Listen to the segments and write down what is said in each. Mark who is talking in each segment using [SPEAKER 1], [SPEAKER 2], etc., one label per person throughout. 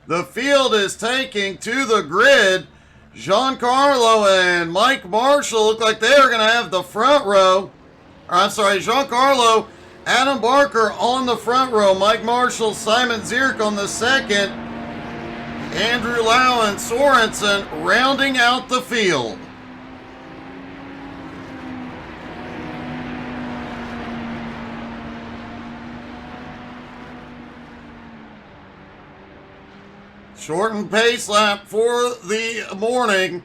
[SPEAKER 1] The field is taking to the grid. Giancarlo and Mike Marshall look like they are going to have the front row. Giancarlo, Adam Barker on the front row. Mike Marshall, Simon Zierk on the second. Andrew Lau and Sorensen rounding out the field. Shortened pace lap for the morning.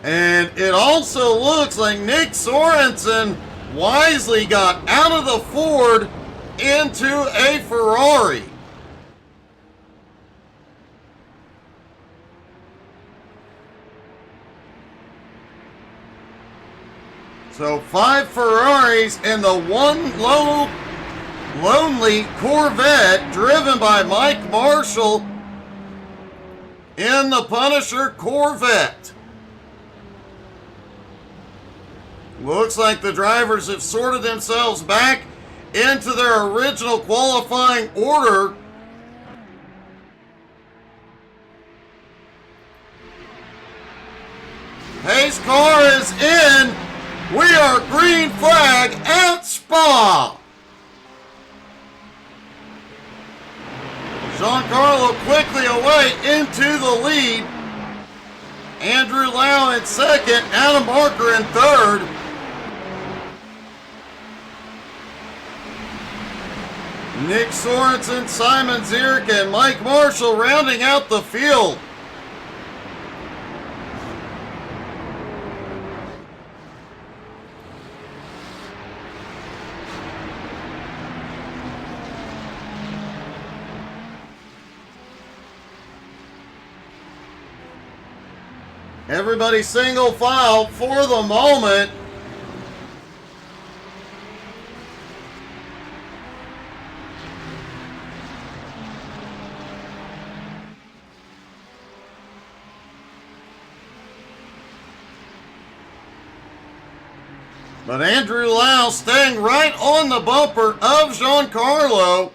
[SPEAKER 1] And it also looks like Nick Sorensen wisely got out of the Ford into a Ferrari. So 5 Ferraris and the one lonely Corvette driven by Mike Marshall in the Punisher Corvette. Looks like the drivers have sorted themselves back into their original qualifying order. Pace car is in. We are green flag at Spa. Giancarlo quickly away into the lead. Andrew Lau in second. Adam Barker in third. Nick Sorensen, Simon Zierk, and Mike Marshall rounding out the field. Everybody single file for the moment. But Andrew Lau staying right on the bumper of Giancarlo.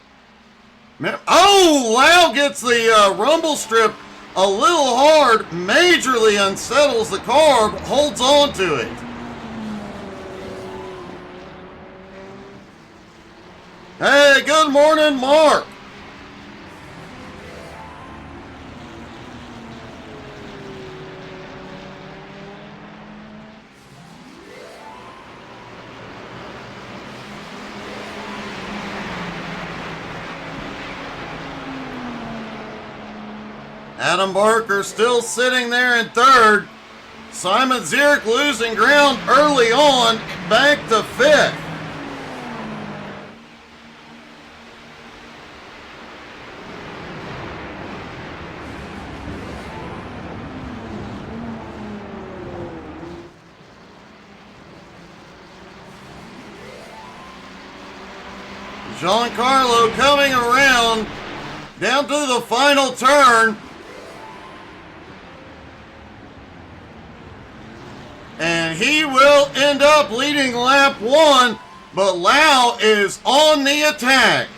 [SPEAKER 1] Oh, Lau gets the rumble strip a little hard, majorly unsettles the car, but holds on to it. Hey, good morning, Mark. Adam Barker still sitting there in third. Simon Zierk losing ground early on, back to fifth. Giancarlo coming around down to the final turn. And he will end up leading lap 1, but Lau is on the attack.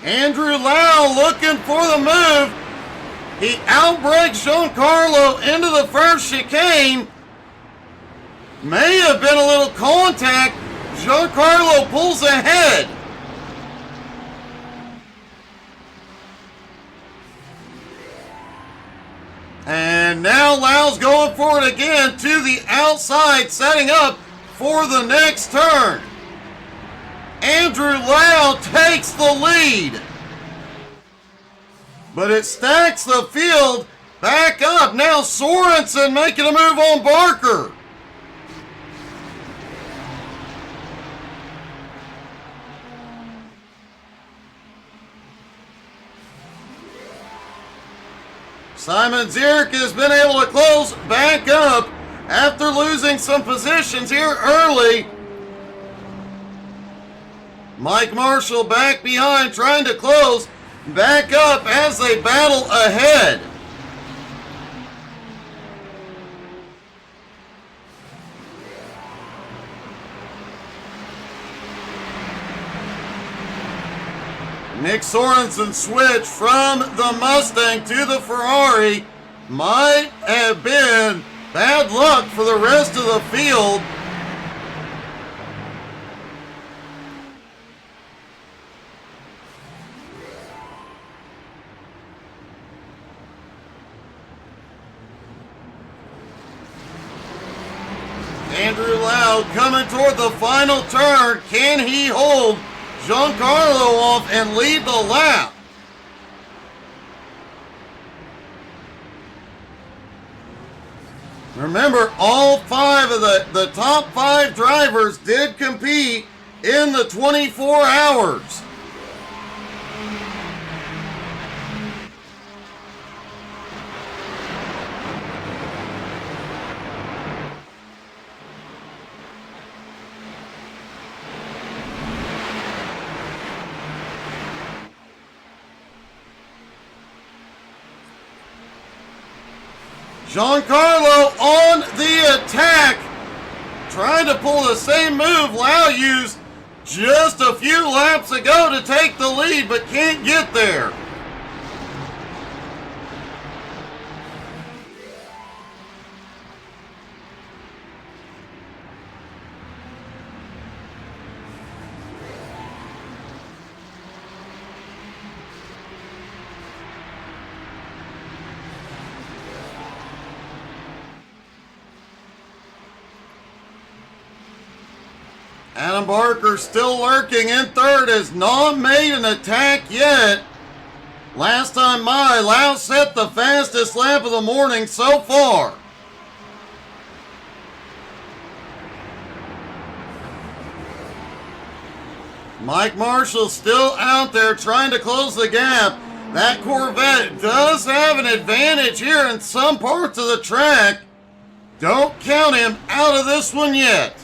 [SPEAKER 1] Andrew Lau looking for the move. He outbrakes Giancarlo into the first chicane. May have been a little contact. Giancarlo pulls ahead. And now Lau's going for it again to the outside, setting up for the next turn. Andrew Lau takes the lead. But it stacks the field back up. Now Sorensen making a move on Barker. Simon Zierk has been able to close back up after losing some positions here early. Mike Marshall back behind, trying to close back up as they battle ahead. Nick Sorensen switch from the Mustang to the Ferrari. Might have been bad luck for the rest of the field. Andrew Loud coming toward the final turn. Can he hold Giancarlo off and lead the lap? Remember, all five of the top five drivers did compete in the 24 hours. Giancarlo on the attack, trying to pull the same move Lau used just a few laps ago to take the lead, but can't get there. Adam Barker still lurking in third, has not made an attack yet. Last time by, Lau set the fastest lap of the morning so far. Mike Marshall still out there trying to close the gap. That Corvette does have an advantage here in some parts of the track. Don't count him out of this one yet.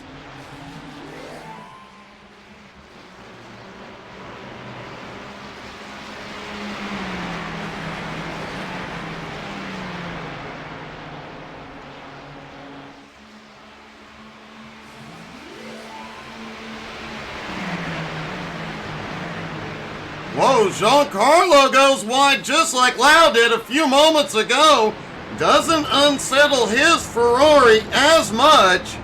[SPEAKER 1] Whoa, Giancarlo goes wide just like Lau did a few moments ago. Doesn't unsettle his Ferrari as much.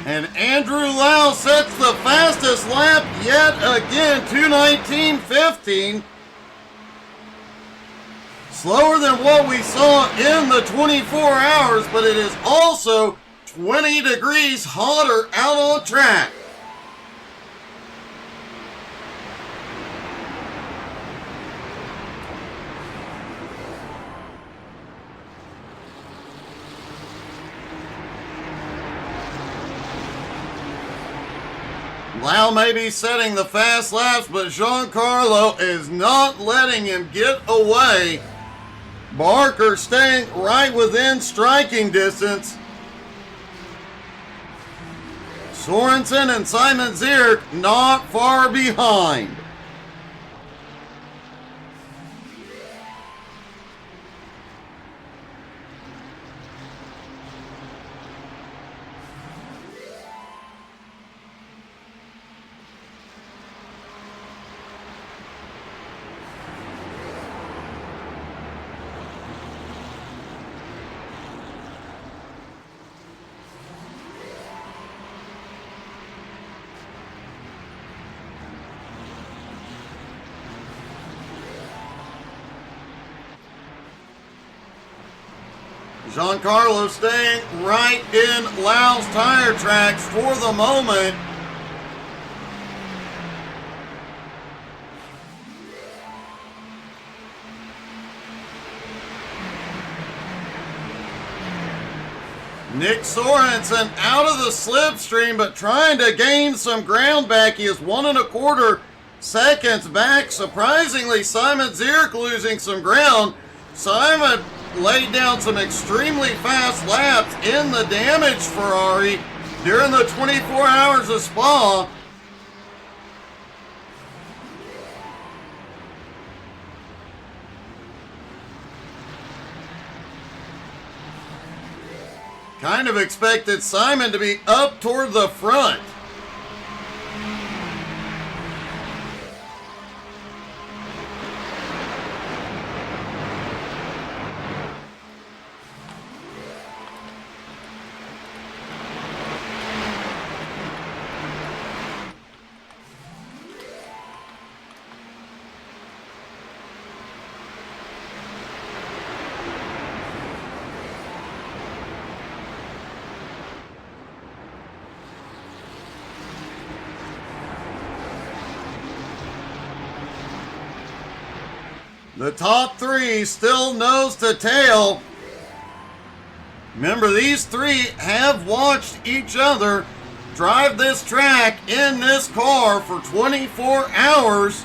[SPEAKER 1] And Andrew Lau sets the fastest lap yet again, 2:19.15. Slower than what we saw in the 24 hours, but it is also 20 degrees hotter out on track. Lau may be setting the fast laps, but Giancarlo is not letting him get away. Barker staying right within striking distance. Sorensen and Simon Zierk not far behind. Giancarlo staying right in Lau's tire tracks for the moment. Nick Sorensen out of the slipstream, but trying to gain some ground back. He is 1.25 seconds back. Surprisingly, Simon Zierk losing some ground. Simon laid down some extremely fast laps in the damaged Ferrari during the 24 hours of Spa. Kind of expected Simon to be up toward the front. The top three still nose to tail. Remember, these three have watched each other drive this track in this car for 24 hours.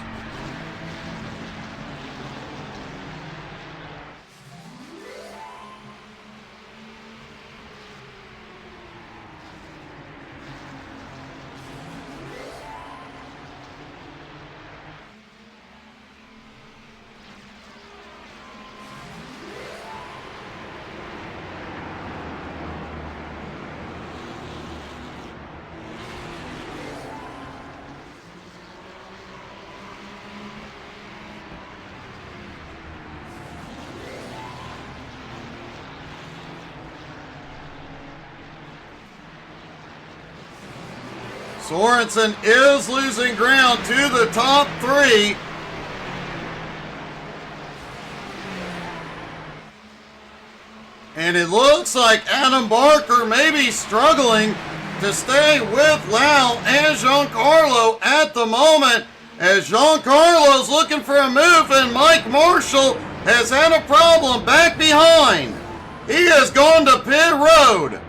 [SPEAKER 1] Sorensen is losing ground to the top three. And it looks like Adam Barker may be struggling to stay with Lau and Giancarlo at the moment, as Giancarlo's looking for a move and Mike Marshall has had a problem back behind. He has gone to pit road.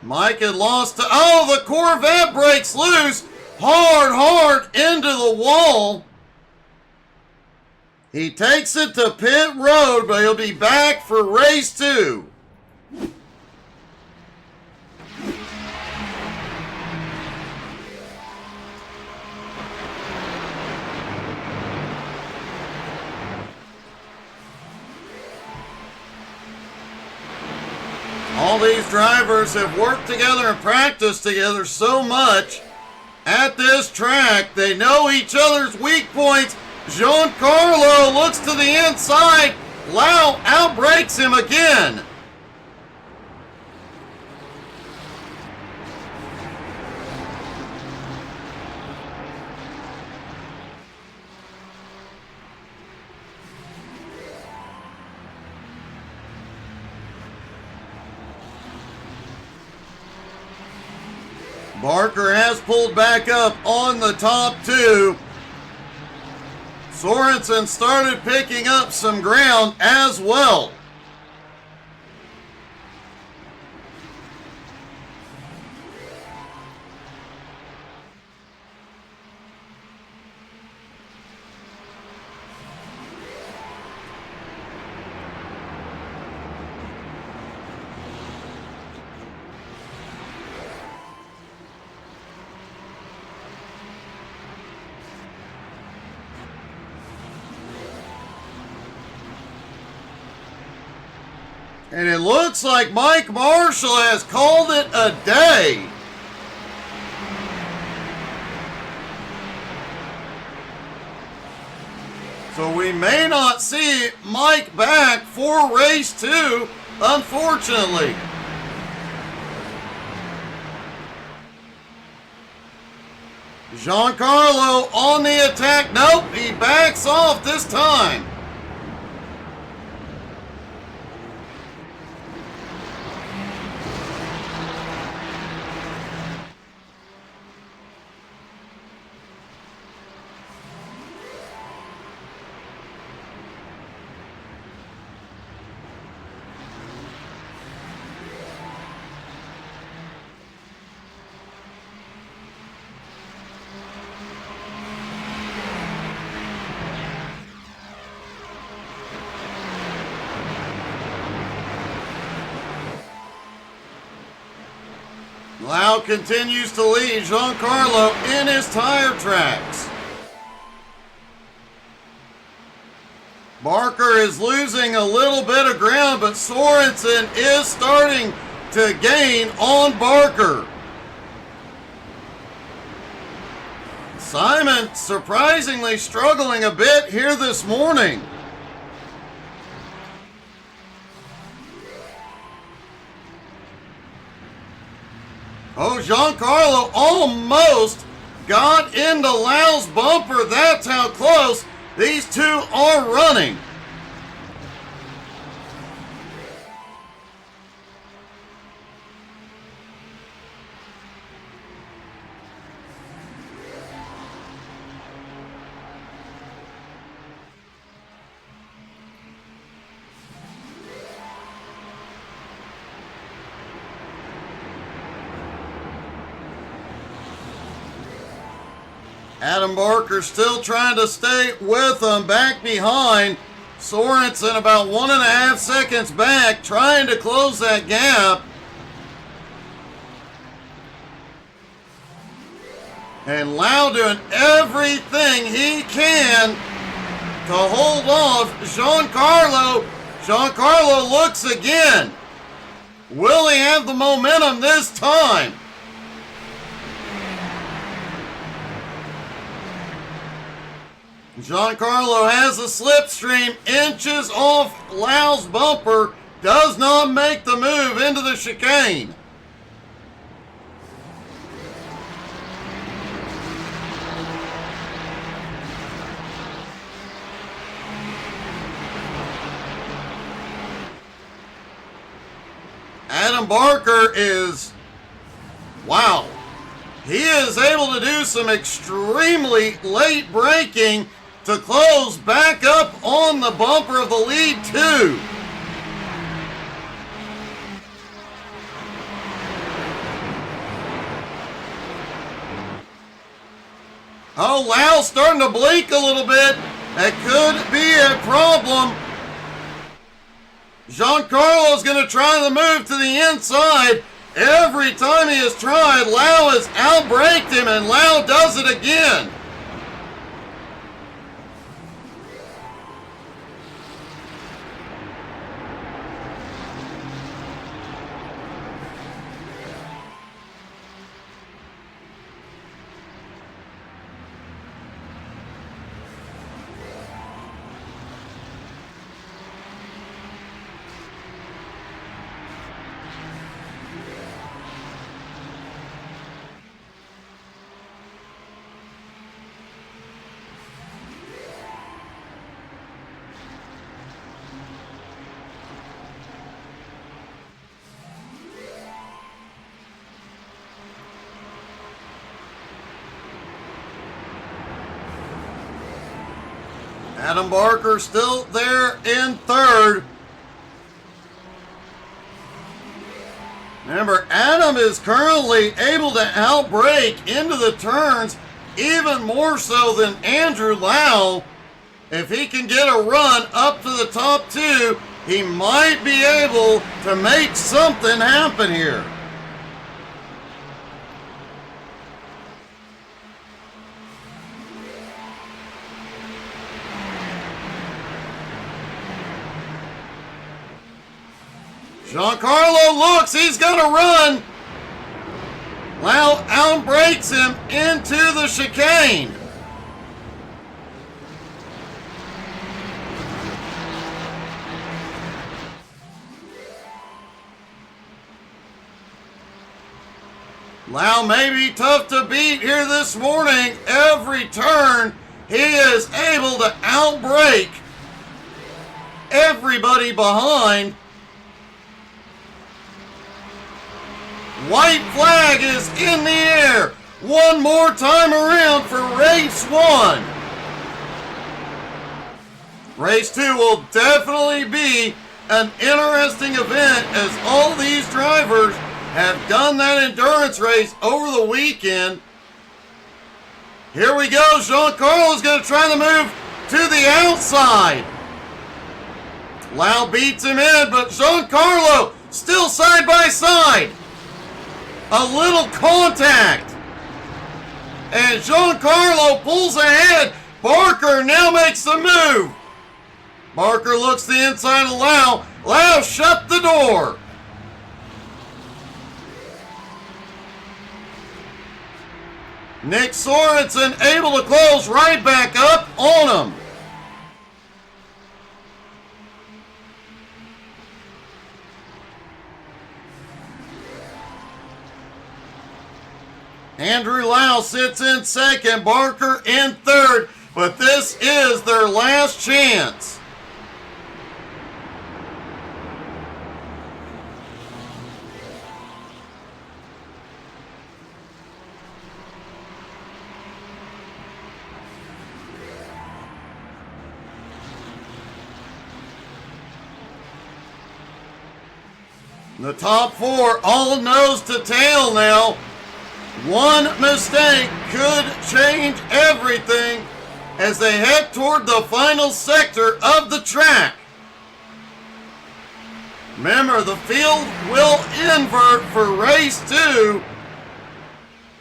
[SPEAKER 1] Mike had lost to, oh, the Corvette breaks loose. Hard into the wall. He takes it to pit road, but he'll be back for race 2. All these drivers have worked together and practiced together so much at this track. They know each other's weak points. Giancarlo looks to the inside. Lau outbrakes him again. Barker has pulled back up on the top 2. Sorensen started picking up some ground as well. And it looks like Mike Marshall has called it a day. So we may not see Mike back for race 2, unfortunately. . Giancarlo on the attack. Nope, he backs off this time. Lau continues to lead Giancarlo in his tire tracks. Barker is losing a little bit of ground, but Sorensen is starting to gain on Barker. Simon surprisingly struggling a bit here this morning. Oh, Giancarlo almost got into Lau's bumper. That's how close these two are running. Adam Barker still trying to stay with them, back behind. Sorensen about 1.5 seconds back, trying to close that gap. And Lau doing everything he can to hold off Giancarlo. Giancarlo looks again. Will he have the momentum this time? Giancarlo has a slipstream, inches off Lau's bumper, does not make the move into the chicane. Adam Barker is, wow, he is able to do some extremely late braking to close back up on the bumper of the lead two. Oh, Lau's starting to blink a little bit. That could be a problem. Giancarlo's going to try the move to the inside. Every time he has tried, Lau has outbraked him, and Lau does it again. Adam Barker still there in third. Remember, Adam is currently able to outbrake into the turns even more so than Andrew Lau. If he can get a run up to the top two, he might be able to make something happen here. Giancarlo looks, he's going to run. Lau outbrakes him into the chicane. Lau may be tough to beat here this morning. Every turn, he is able to outbrake everybody behind. White flag is in the air. One more time around for race 1. Race 2 will definitely be an interesting event as all these drivers have done that endurance race over the weekend. Here we go. Giancarlo's going to try to move to the outside. Lau beats him in, but Giancarlo still side by side. A little contact. And Giancarlo pulls ahead. Barker now makes the move. Barker looks the inside of Lau. Lau shut the door. Nick Sorensen able to close right back up on him. Andrew Lau sits in second, Barker in third, but this is their last chance. The top 4 all nose to tail now. One mistake could change everything as they head toward the final sector of the track. Remember, the field will invert for race 2.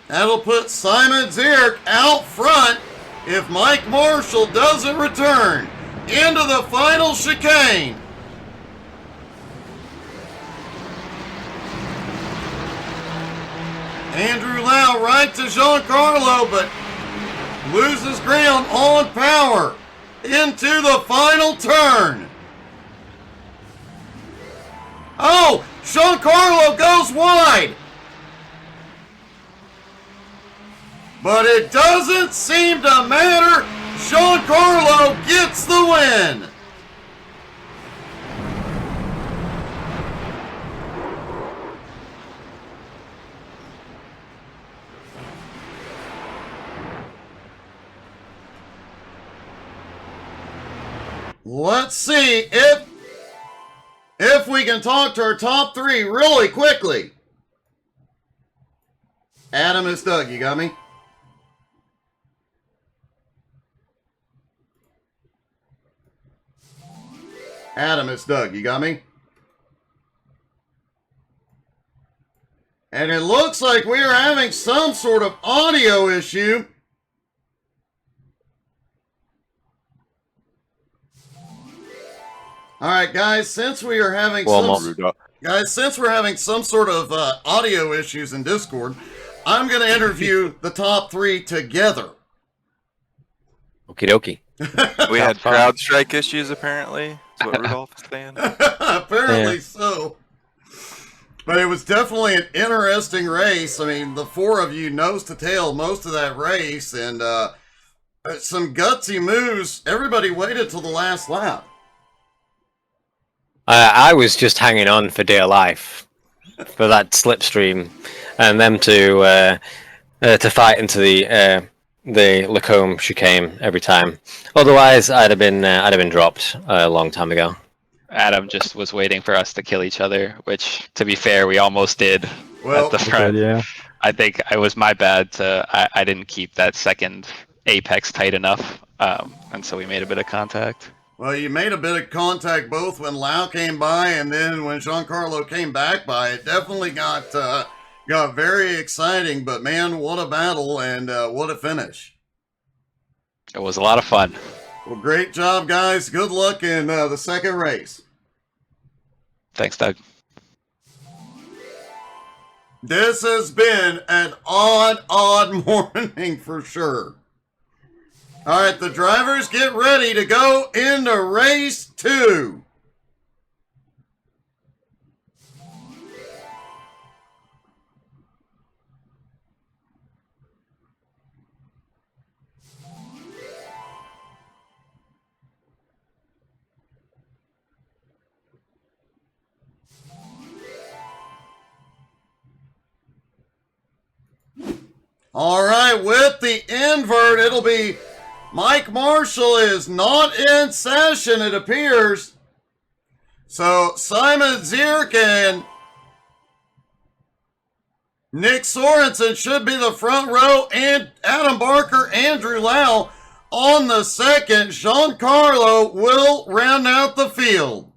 [SPEAKER 1] That'll put Simon Zierk out front if Mike Marshall doesn't return into the final chicane. Andrew Lau right to Giancarlo, but loses ground on power into the final turn. Oh, Giancarlo goes wide. But it doesn't seem to matter. Giancarlo gets the win. Let's see if we can talk to our top 3 really quickly. Adam, it's Doug. You got me? Adam, it's Doug. You got me? And it looks like we are having some sort of audio issue. All right, guys, since we are having since we're having some sort of audio issues in Discord, I'm going to interview the top 3 together.
[SPEAKER 2] Okie dokie.
[SPEAKER 3] We had crowd strike issues, apparently. That's what Rudolph is saying.
[SPEAKER 1] Apparently so. But it was definitely an interesting race. I mean, the 4 of you nose to tail most of that race, and some gutsy moves. Everybody waited till the last lap.
[SPEAKER 2] I was just hanging on for dear life for that slipstream, and them to fight into the Lacombe chicane every time. Otherwise, I'd have been dropped a long time ago.
[SPEAKER 4] Adam just was waiting for us to kill each other, which, to be fair, we almost did at the front.
[SPEAKER 5] Yeah.
[SPEAKER 4] I think it was my bad. I didn't keep that second apex tight enough, and so we made a bit of contact.
[SPEAKER 1] Well, you made a bit of contact both when Lau came by and then when Giancarlo came back by. It definitely got very exciting, but man, what a battle and what a finish.
[SPEAKER 4] It was a lot of fun.
[SPEAKER 1] Well, great job, guys. Good luck in the second race.
[SPEAKER 4] Thanks, Doug.
[SPEAKER 1] This has been an odd morning for sure. All right, the drivers get ready to go into race 2. All right, with the invert, it'll be Mike Marshall is not in session, it appears. So Simon Zierk and Nick Sorensen should be the front row, and Adam Barker, Andrew Lau on the second. Giancarlo will round out the field.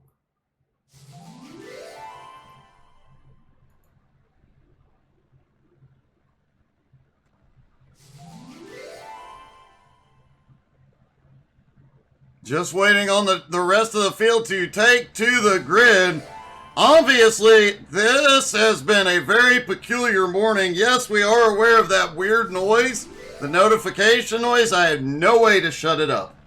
[SPEAKER 1] Just waiting on the rest of the field to take to the grid. Obviously, this has been a very peculiar morning. Yes, we are aware of that weird noise, the notification noise. I have no way to shut it up.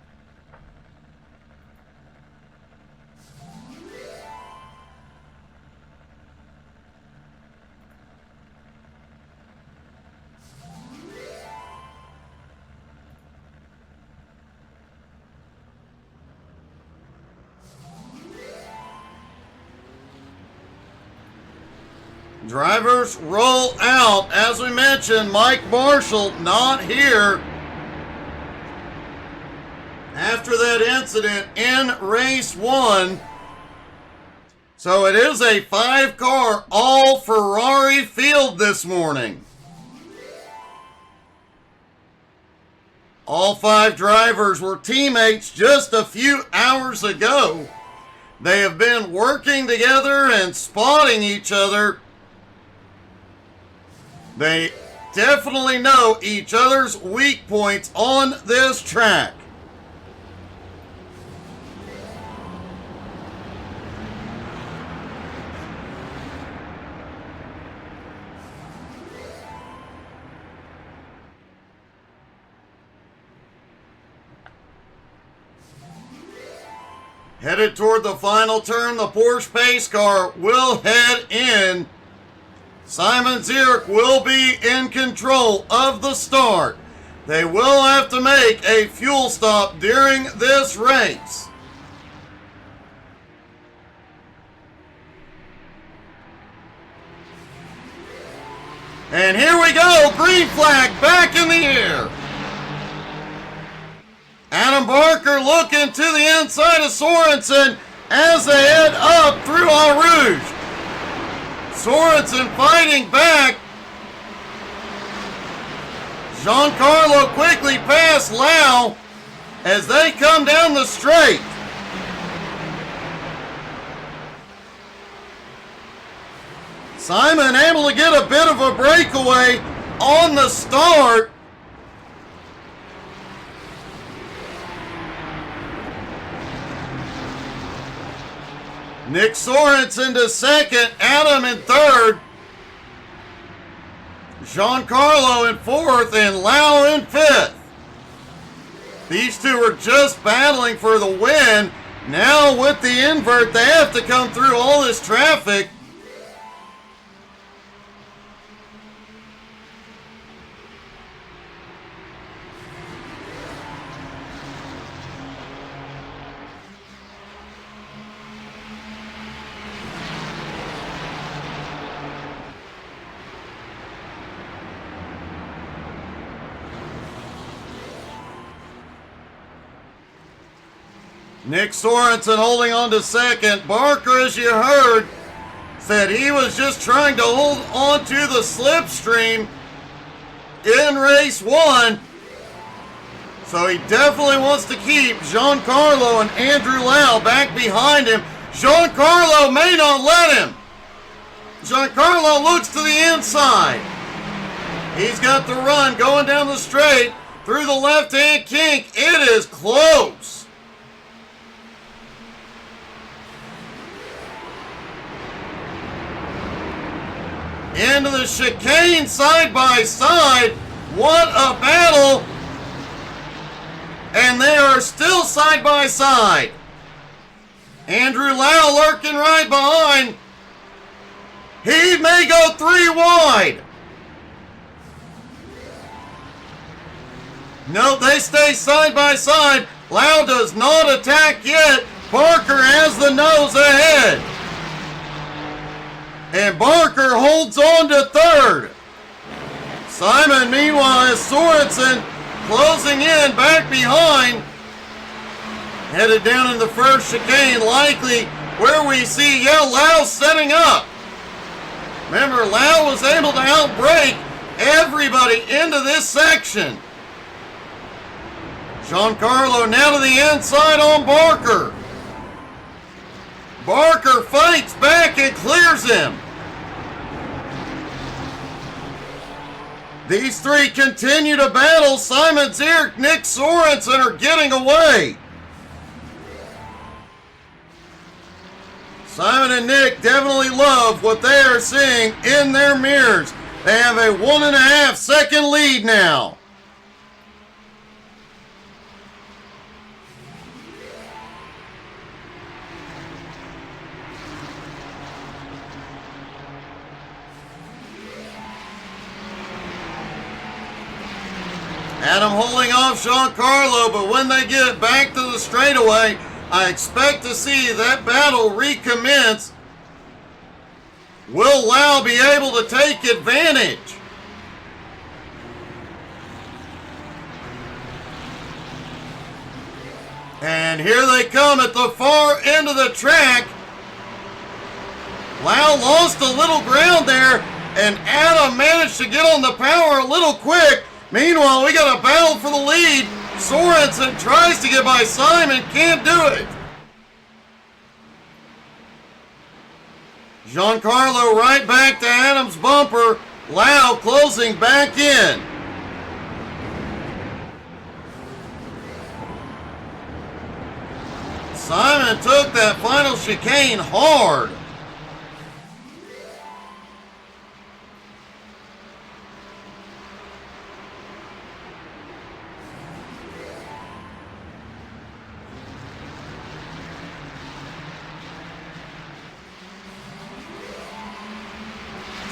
[SPEAKER 1] Drivers roll out. As we mentioned, Mike Marshall not here after that incident in race 1. So it is a 5-car all Ferrari field this morning. All 5 drivers were teammates just a few hours ago. They have been working together and spotting each other. They definitely know each other's weak points on this track. Headed toward the final turn, the Porsche pace car will head in. Simon Zierk will be in control of the start. They will have to make a fuel stop during this race. And here we go, green flag back in the air. Adam Barker looking to the inside of Sorensen as they head up through Eau Rouge. Sorensen fighting back. Giancarlo quickly past Lau as they come down the straight. Simon able to get a bit of a breakaway on the start. Nick Sorensen to second, Adam in third, Giancarlo in fourth, and Lau in fifth. These two are just battling for the win. Now with the invert, they have to come through all this traffic. Nick Sorensen holding on to second. Barker, as you heard, said he was just trying to hold on to the slipstream in race 1. So he definitely wants to keep Giancarlo and Andrew Lau back behind him. Giancarlo may not let him. Giancarlo looks to the inside. He's got the run going down the straight through the left-hand kink. It is close. Into the chicane side by side. What a battle. And they are still side by side. Andrew Lau lurking right behind. He may go 3 wide. No, they stay side by side. Lau does not attack yet. Barker has the nose ahead. And Barker holds on to third. Simon, meanwhile, is Sorensen closing in back behind. Headed down in the first chicane, likely where we see Lau setting up. Remember, Lau was able to outbrake everybody into this section. Giancarlo now to the inside on Barker. Barker fights back and clears him. These three continue to battle. Simon Zierk, Nick Sorensen are getting away. Simon and Nick definitely love what they are seeing in their mirrors. They have a 1.5 second lead now. Adam holding off Giancarlo, but when they get back to the straightaway, I expect to see that battle recommence. Will Lau be able to take advantage? And here they come at the far end of the track. Lau lost a little ground there, and Adam managed to get on the power a little quick. Meanwhile, we got a battle for the lead. Sorensen tries to get by Simon, can't do it. Giancarlo right back to Adam's bumper. Lau closing back in. Simon took that final chicane hard.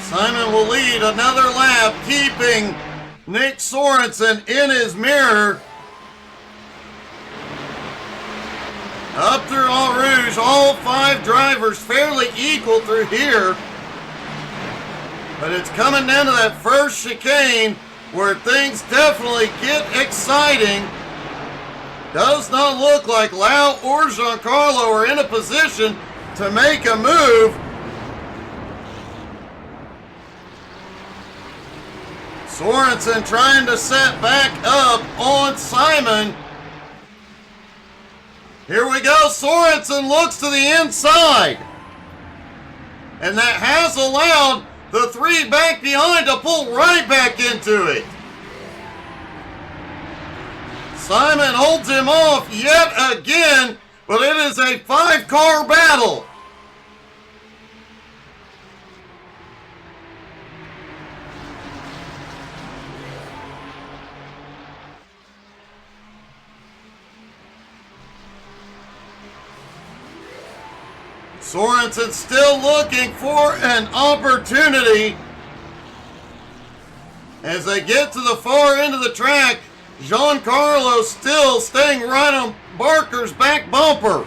[SPEAKER 1] Simon will lead another lap, keeping Nick Sorensen in his mirror. Up through Eau Rouge, all 5 drivers fairly equal through here. But it's coming down to that first chicane where things definitely get exciting. Does not look like Lau or Giancarlo are in a position to make a move. Sorensen trying to set back up on Simon. Here we go. Sorensen looks to the inside. And that has allowed the 3 back behind to pull right back into it. Simon holds him off yet again, but it is a 5-car battle. Sorensen still looking for an opportunity. As they get to the far end of the track, Giancarlo still staying right on Barker's back bumper.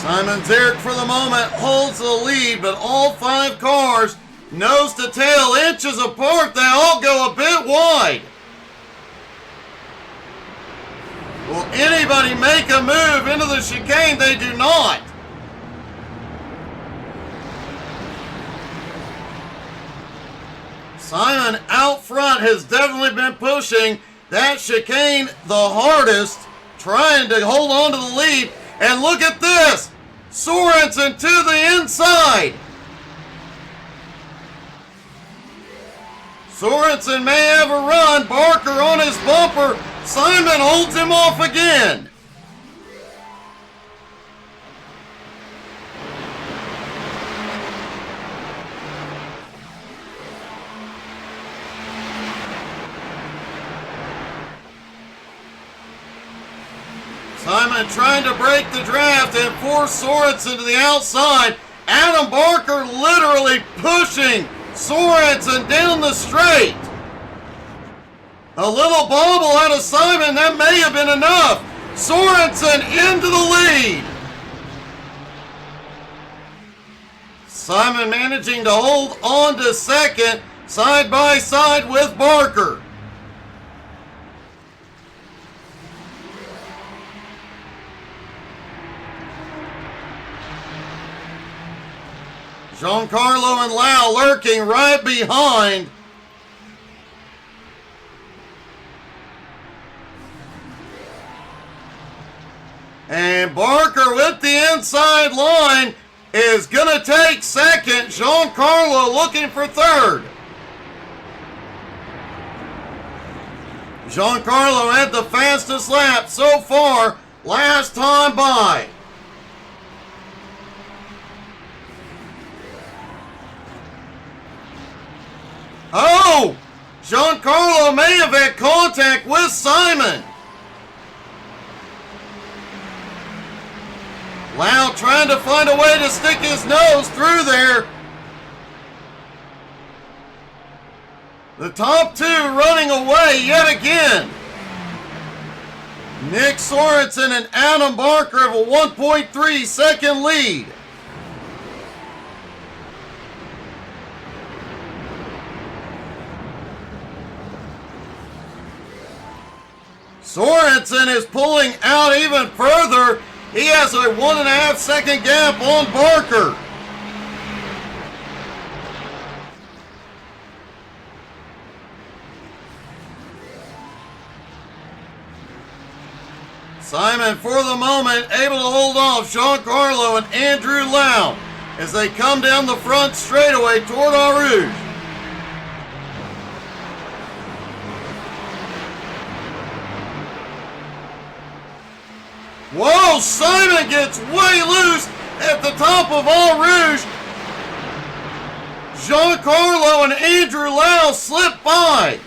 [SPEAKER 1] Simon Zierk for the moment holds the lead, but all 5 cars, nose to tail, inches apart, they all go a bit wide. Will anybody make a move into the chicane? They do not. Simon out front has definitely been pushing that chicane the hardest, trying to hold on to the lead. And look at this! Sorensen to the inside! Sorensen may have a run. Barker on his bumper. Simon holds him off again. Simon trying to break the draft and force Sorensen to the outside. Adam Barker literally pushing Sorensen down the straight. A little bobble out of Simon, that may have been enough. Sorensen into the lead. Simon managing to hold on to second, side by side with Barker. Giancarlo and Lau lurking right behind. And Barker with the inside line is going to take second. Giancarlo looking for third. Giancarlo had the fastest lap so far last time by. Oh! Giancarlo may have had contact with Simon. Lau trying to find a way to stick his nose through there. The top two running away yet again. Nick Sorensen and Adam Barker have a 1.3 second lead. Sorensen is pulling out even further. He has a 1.5 second gap on Barker. Simon, for the moment, able to hold off Giancarlo and Andrew Lau as they come down the front straightaway toward Eau Rouge. Whoa, Simon gets way loose at the top of Eau Rouge. Giancarlo and Andrew Lau slip by.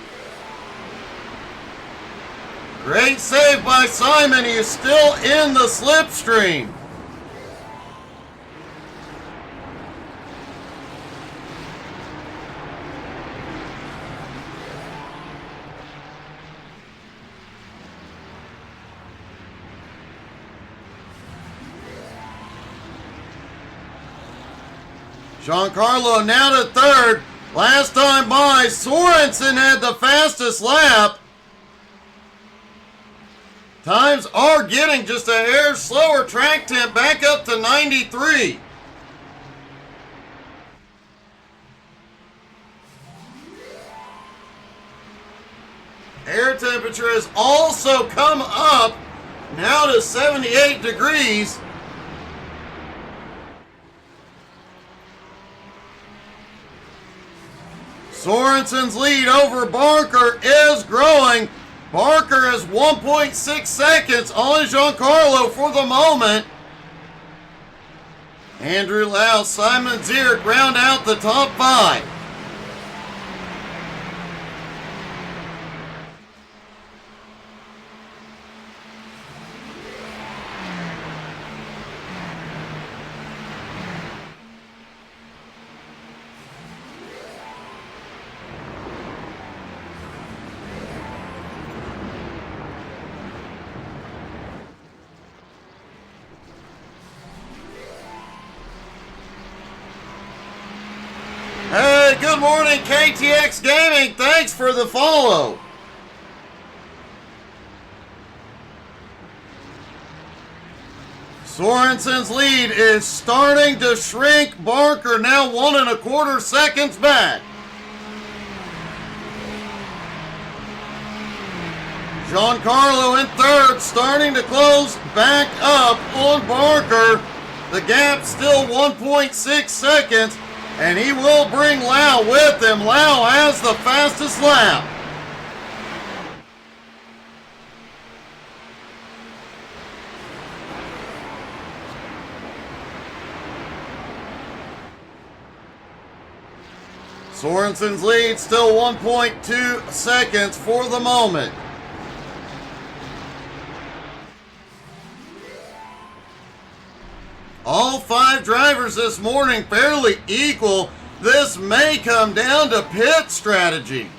[SPEAKER 1] Great save by Simon. He is still in the slipstream. Giancarlo now to third. Last time by, Sorensen had the fastest lap. Times are getting just a hair slower. Track temp back up to 93. Air temperature has also come up now to 78 degrees. Sorensen's lead over Barker is growing. Barker is 1.6 seconds on Giancarlo for the moment. Andrew Lau, Simon Zierk round out the top five. Hey, good morning, KTX Gaming. Thanks for the follow. Sorensen's lead is starting to shrink. Barker now 1.25 seconds back. Giancarlo in third, starting to close back up on Barker. The gap still 1.6 seconds. And he will bring Lau with him. Lau has the fastest lap. Sorensen's lead still 1.2 seconds for the moment. All five drivers this morning fairly equal. This may come down to pit strategy.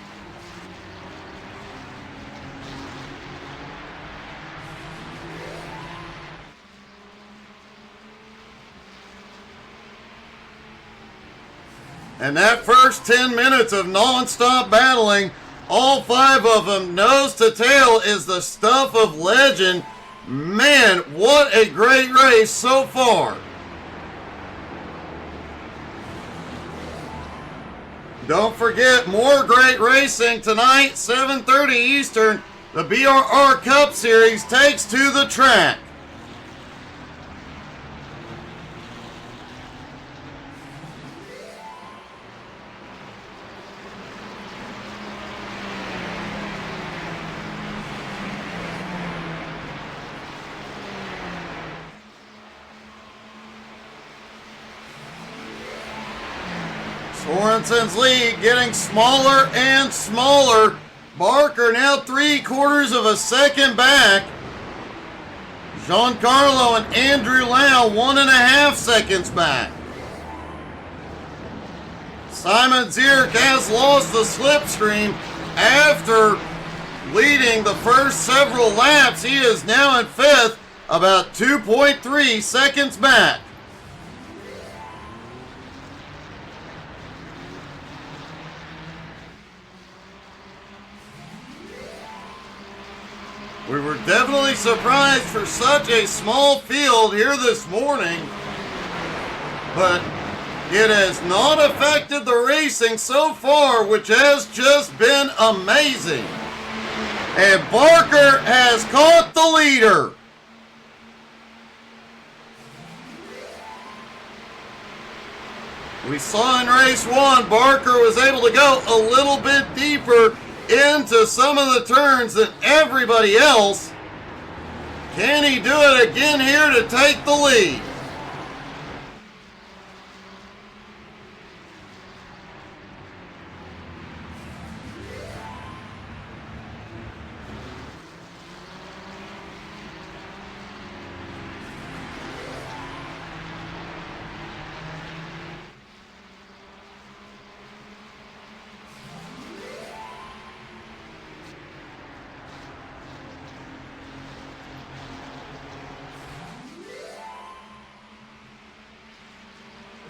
[SPEAKER 1] And that first 10 minutes of non-stop battling, all 5 of them nose to tail, is the stuff of legend. Man, what a great race so far. Don't forget, more great racing tonight, 7:30 Eastern. The BRR Cup Series takes to the track. Sorensen's lead getting smaller and smaller. Barker now 3/4 of a second back. Giancarlo and Andrew Lau 1.5 seconds back. Simon Zierk has lost the slipstream after leading the first several laps. He is now in 5th, about 2.3 seconds back. We were definitely surprised for such a small field here this morning, but it has not affected the racing so far, which has just been amazing. And Barker has caught the leader. We saw in race 1, Barker was able to go a little bit deeper into some of the turns than everybody else. Can he do it again here to take the lead?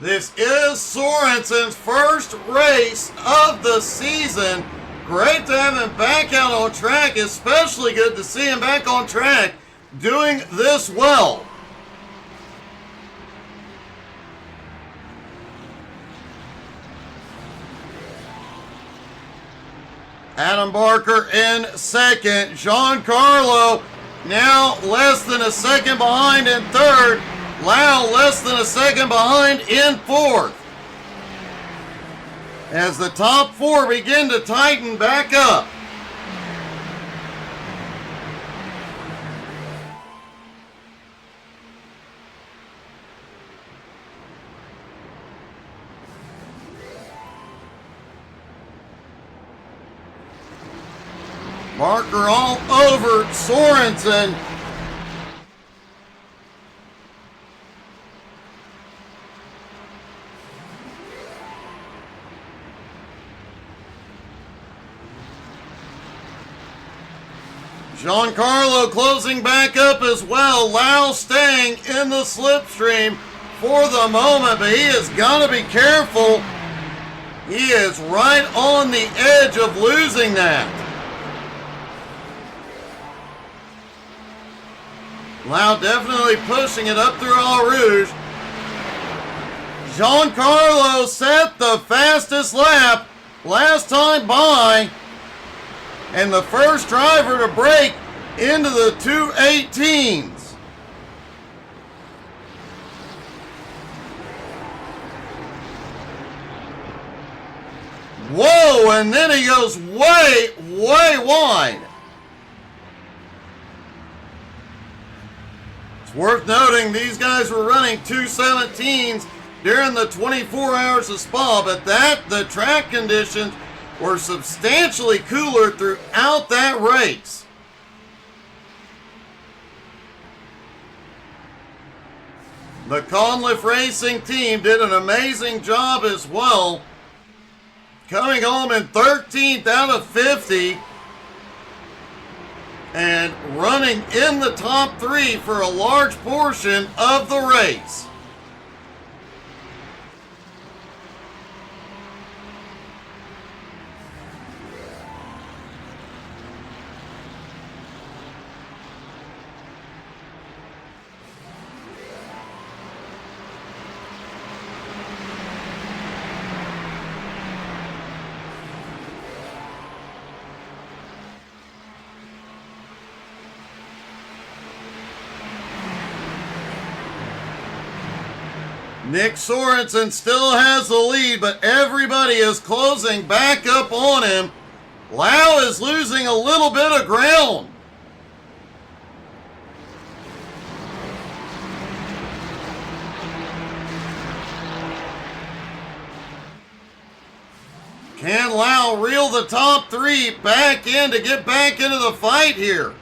[SPEAKER 1] This is Sorensen's first race of the season. Great to have him back out on track, especially good to see him back on track doing this well. Adam Barker in second. Giancarlo now less than a second behind in third. Lau less than a second behind in fourth. As the top 4 begin to tighten back up. Barker all over Sorensen. Giancarlo closing back up as well. Lau staying in the slipstream for the moment, but he has got to be careful. He is right on the edge of losing that. Lau definitely pushing it up through Eau Rouge. Giancarlo set the fastest lap last time by, and the first driver to break into the 2:18s. Whoa, and then he goes way, way wide. It's worth noting these guys were running 2:17s during the 24 hours of Spa, but the track conditions were substantially cooler throughout that race. The Conliff Racing team did an amazing job as well, coming home in 13th out of 50 and running in the top 3 for a large portion of the race. Nick Sorensen still has the lead, but everybody is closing back up on him. Lau is losing a little bit of ground. Can Lau reel the top 3 back in to get back into the fight here?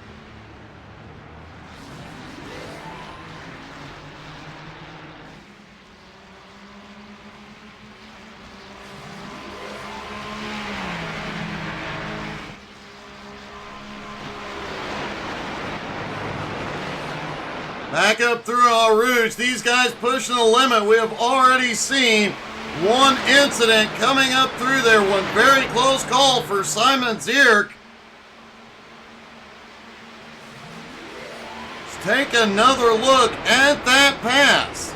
[SPEAKER 1] Back up through Eau Rouge. These guys pushing the limit. We have already seen one incident coming up through there. One very close call for Simon Zierk. Let's take another look at that pass.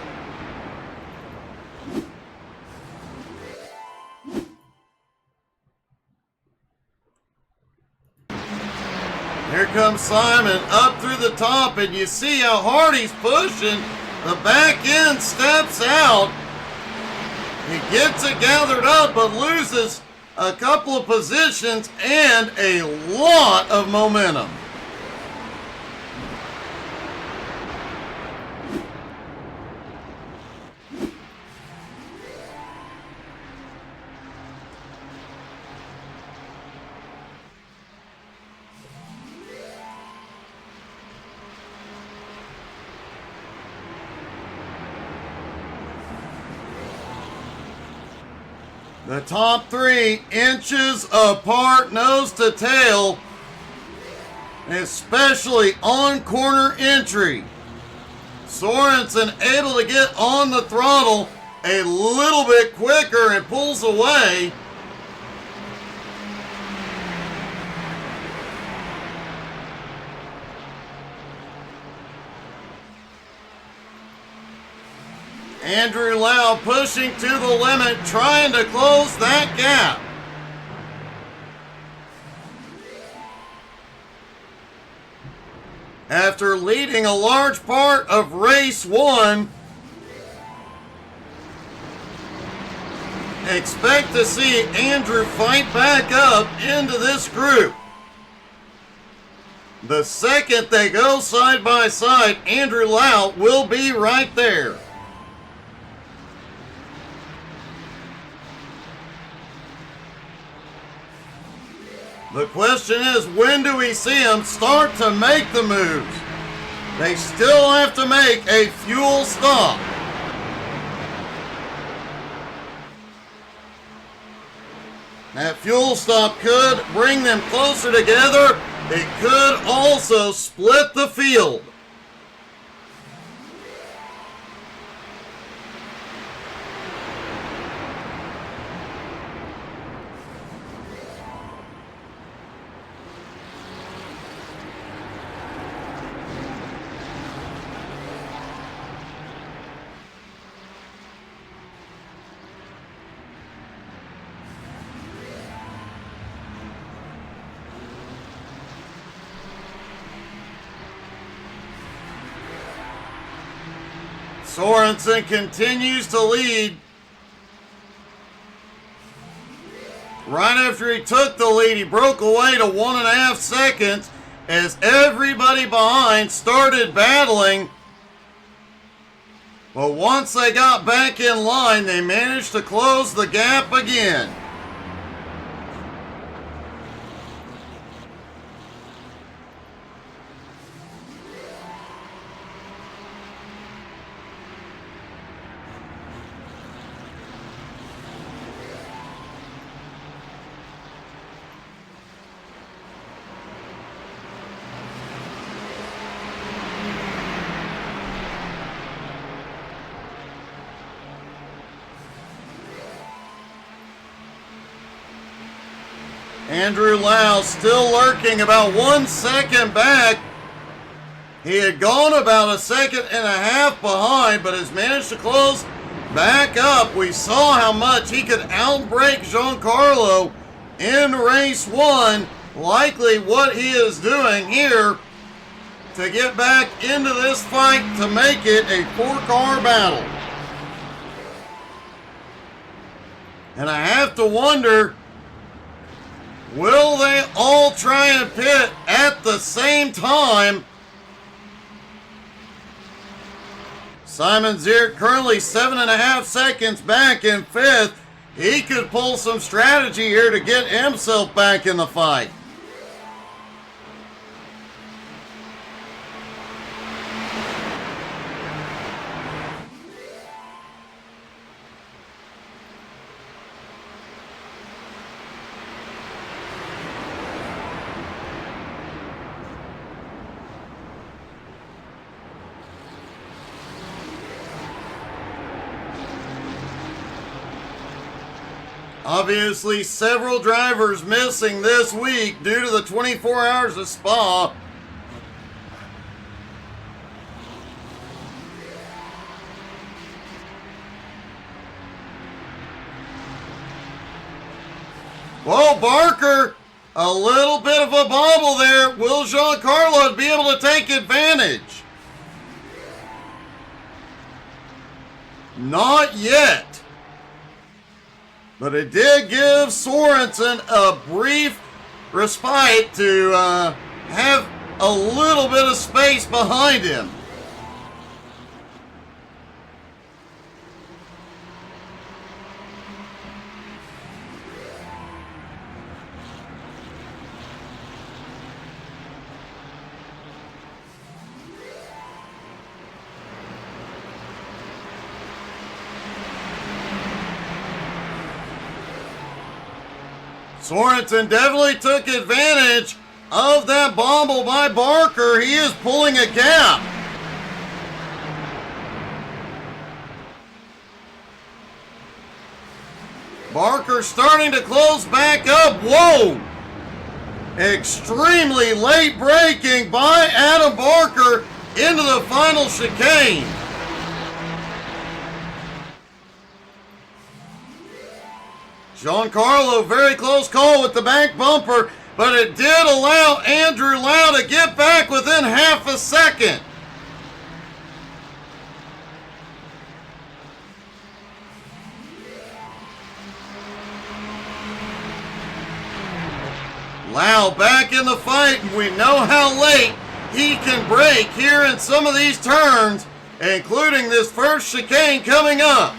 [SPEAKER 1] Here comes Simon up through the top, and you see how hard he's pushing. The back end steps out. He gets it gathered up, but loses a couple of positions and a lot of momentum. The top 3 inches apart, nose to tail, especially on corner entry. Sorensen able to get on the throttle a little bit quicker and pulls away. Andrew Lau pushing to the limit, trying to close that gap. After leading a large part of race 1, expect to see Andrew fight back up into this group. The second they go side by side, Andrew Lau will be right there. The question is, when do we see them start to make the moves? They still have to make a fuel stop. That fuel stop could bring them closer together. It could also split the field. Sorensen continues to lead. Right after he took the lead, he broke away to 1.5 seconds as everybody behind started battling. But once they got back in line, they managed to close the gap again. Andrew Lau still lurking about 1 second back. He had gone about a second and a half behind, but has managed to close back up. We saw how much he could outbrake Giancarlo in race 1. Likely what he is doing here to get back into this fight to make it a 4-car battle. And I have to wonder, will they all try and pit at the same time? Simon Ziert currently 7.5 seconds back in 5th. He could pull some strategy here to get himself back in the fight. Obviously, several drivers missing this week due to the 24 hours of Spa. Whoa, Barker, a little bit of a bobble there. Will Giancarlo be able to take advantage? Not yet. But it did give Sorensen a brief respite to have a little bit of space behind him. Sorensen definitely took advantage of that bobble by Barker. He is pulling a gap. Barker starting to close back up. Whoa! Extremely late braking by Adam Barker into the final chicane. Giancarlo, very close call with the back bumper, but it did allow Andrew Lau to get back within half a second. Lau back in the fight, and we know how late he can brake here in some of these turns, including this first chicane coming up.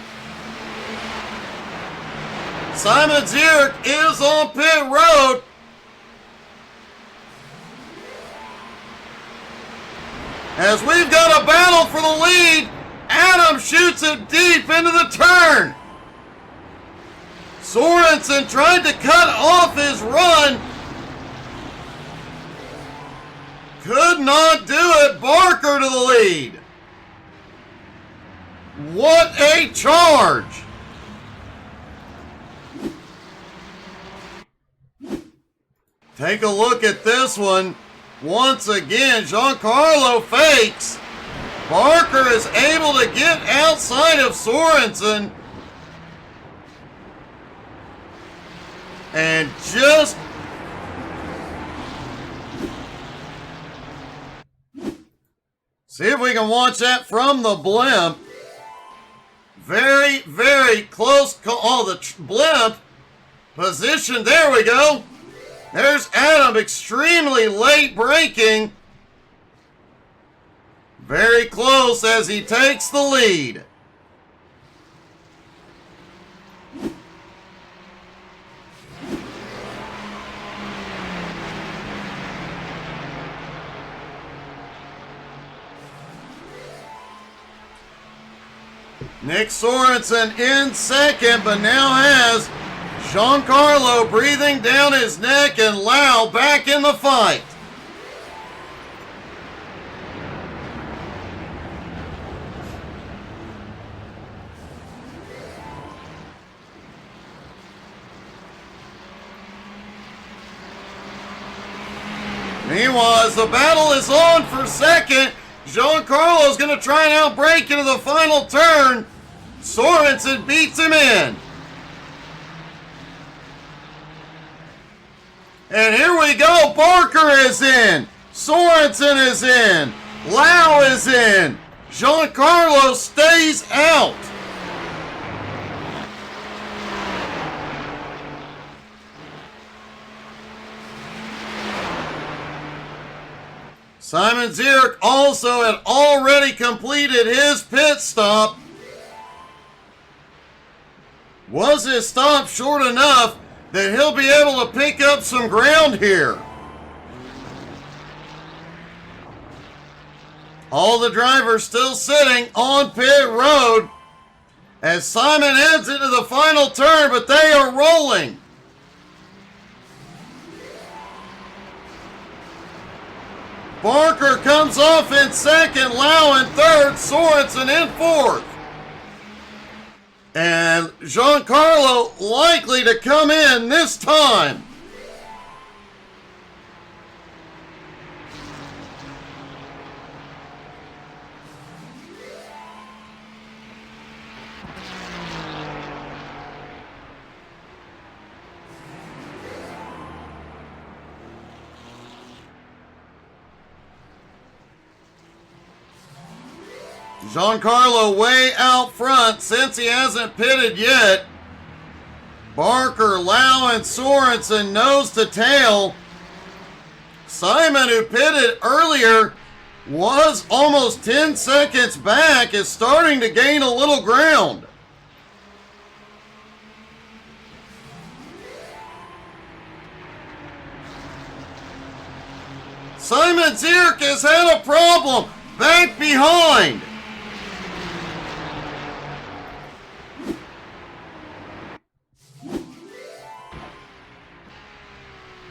[SPEAKER 1] Simon Ziert is on pit road. As we've got a battle for the lead, Adam shoots it deep into the turn. Sorensen tried to cut off his run. Could not do it. Barker to the lead. What a charge. Take a look at this one. Once again, Giancarlo fakes. Barker is able to get outside of Sorensen. And just see if we can watch that from the blimp. Very, very close call. Oh, the blimp position. There we go. There's Adam, extremely late braking. Very close as he takes the lead. Nick Sorensen in second, but now has Giancarlo breathing down his neck and Lau back in the fight. Meanwhile, as the battle is on for second, Giancarlo's going to try and outbrake into the final turn. Sorensen beats him in. And here we go. Barker is in. Sorensen is in. Lau is in. Giancarlo stays out. Simon Zierk also had already completed his pit stop. Was his stop short enough that he'll be able to pick up some ground here? All the drivers still sitting on pit road as Simon heads into the final turn, but they are rolling. Barker comes off in second, Lau in third, Sorensen in fourth. And Giancarlo likely to come in this time. Giancarlo way out front since he hasn't pitted yet. Barker, Lau, and Sorensen nose to tail. Simon, who pitted earlier, was almost 10 seconds back, is starting to gain a little ground. Simon Zierk has had a problem. Back behind.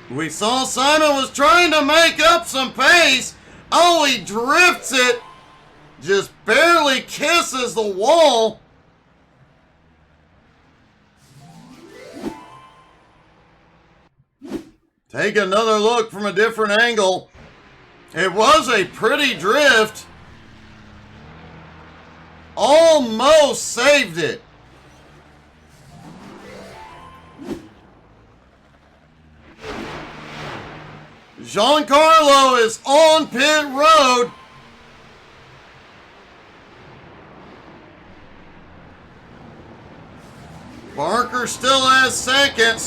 [SPEAKER 1] We saw Simon was trying to make up some pace. Oh, he drifts it. Just barely kisses the wall. Take another look from a different angle. It was a pretty drift. Almost saved it. Giancarlo is on pit road. Barker still has second.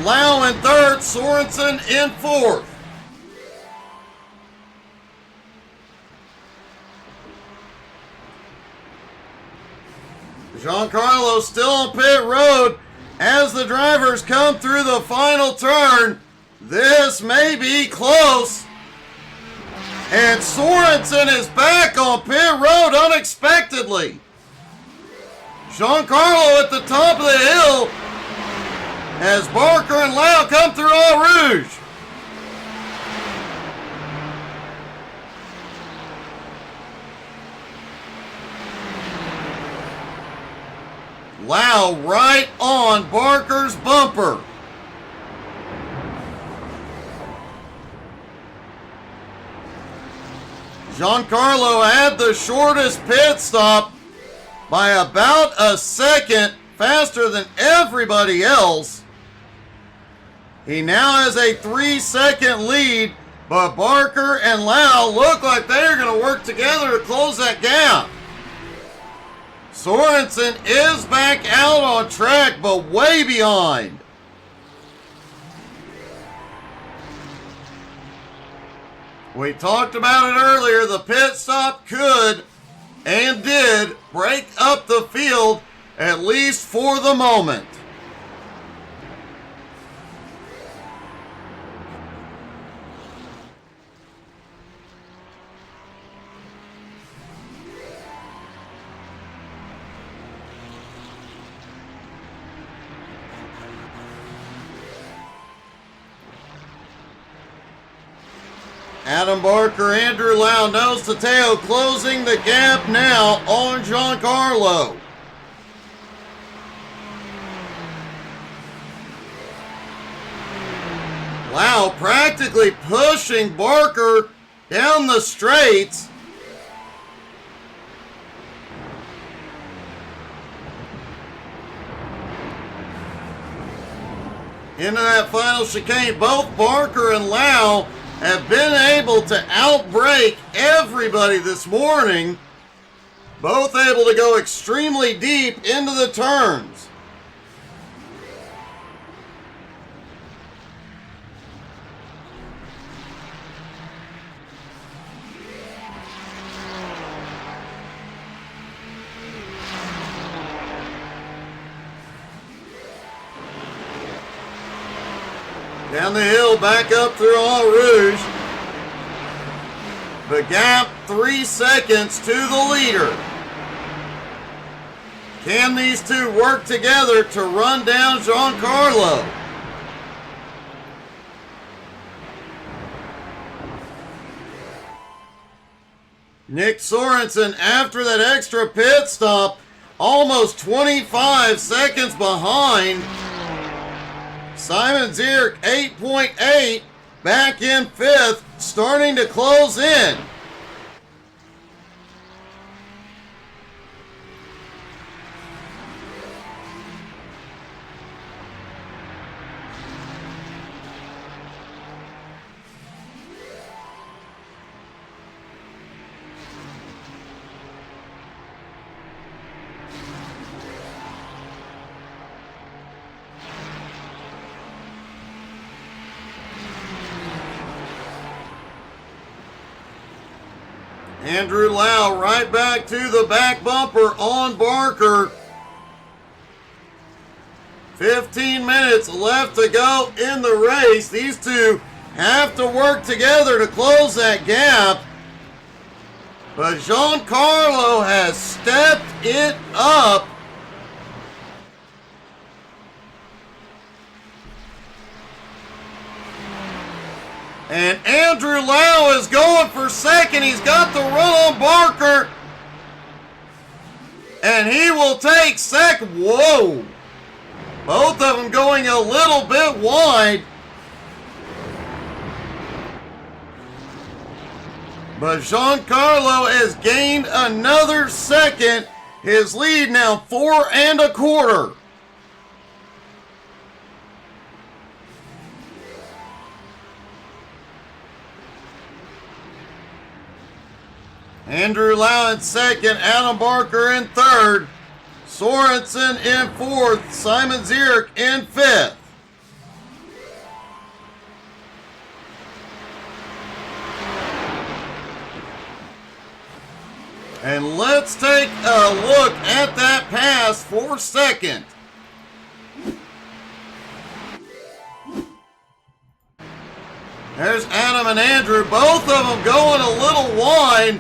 [SPEAKER 1] Lau in third. Sorensen in fourth. Giancarlo still on pit road as the drivers come through the final turn. This may be close. And Sorensen is back on pit road unexpectedly. Giancarlo at the top of the hill as Barker and Lau come through Eau Rouge. Lau right on Barker's bumper. Giancarlo had the shortest pit stop by about a second faster than everybody else. He now has a 3-second lead, but Barker and Lau look like they're going to work together to close that gap. Sorensen is back out on track, but way behind. We talked about it earlier. The pit stop could and did break up the field, at least for the moment. Adam Barker, Andrew Lau, nose to tail, closing the gap now on Giancarlo. Lau practically pushing Barker down the straights. Into that final chicane, both Barker and Lau have been able to outbrake everybody this morning. Both able to go extremely deep into the turns. Down the hill, back up through Eau Rouge. The gap 3 seconds to the leader. Can these two work together to run down Giancarlo? Nick Sorensen, after that extra pit stop, almost 25 seconds behind. Simon Zierk, 8.8, back in 5th, starting to close in. Andrew Lau right back to the back bumper on Barker. 15 minutes left to go in the race. These two have to work together to close that gap. But Giancarlo has stepped it up. And Andrew Lau is going for second. He's got the run on Barker. And he will take second. Whoa. Both of them going a little bit wide. But Giancarlo has gained another second. His lead now 4 1/4. Andrew Lau in second, Adam Barker in third, Sorensen in fourth, Simon Zierk in fifth. And let's take a look at that pass for second. There's Adam and Andrew, both of them going a little wide.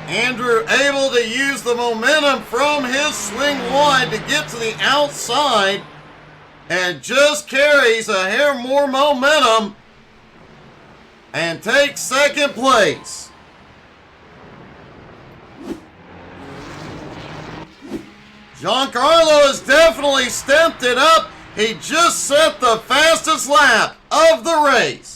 [SPEAKER 1] Andrew able to use the momentum from his swing wide to get to the outside and just carries a hair more momentum and takes second place. Giancarlo has definitely stepped it up. He just set the fastest lap of the race.